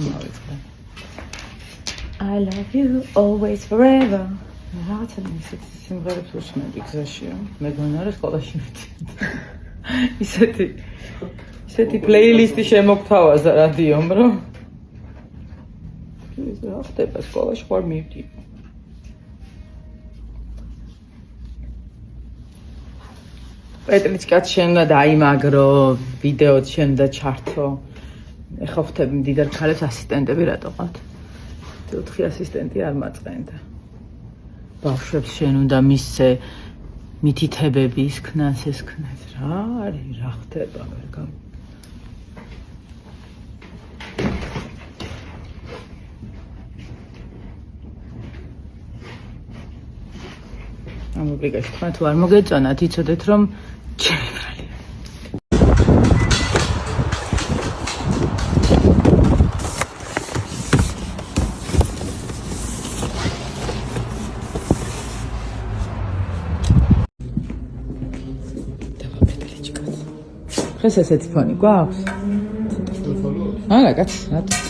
მოვიწყდა. I love you always forever. რაღაცა ისეთი სიმღერებს უსმენდი გზაშიო. მეგონა რა სკოლაში მივიდი. ისეთი პლეილისტი შემოგთავაზა რადიომ, რომ ის რა ხდება სკოლაში ხარ მივდი. პეტრიჩკაც შენ უნდა დაიმაგრო, ვიდეოც შენ უნდა ჩართო. ეხლა ხვდები მდიდარ ქალებს ასისტენტები რატო ყავთ? 4 ასისტენტი არ მაწყენდა. ბავშვებს შენ უნდა მისცე მითითებები ის ქნას ეს ქნას. რა არის, რა ხდება ვერ გამ. ამ ოპლიკაციაში თქვენ თუ არ მოგეწონათ, იცოდეთ რომ ჩემი ბრალი. დღეს ესეთი ფონი გვაქვს? არა, კაც, რატო?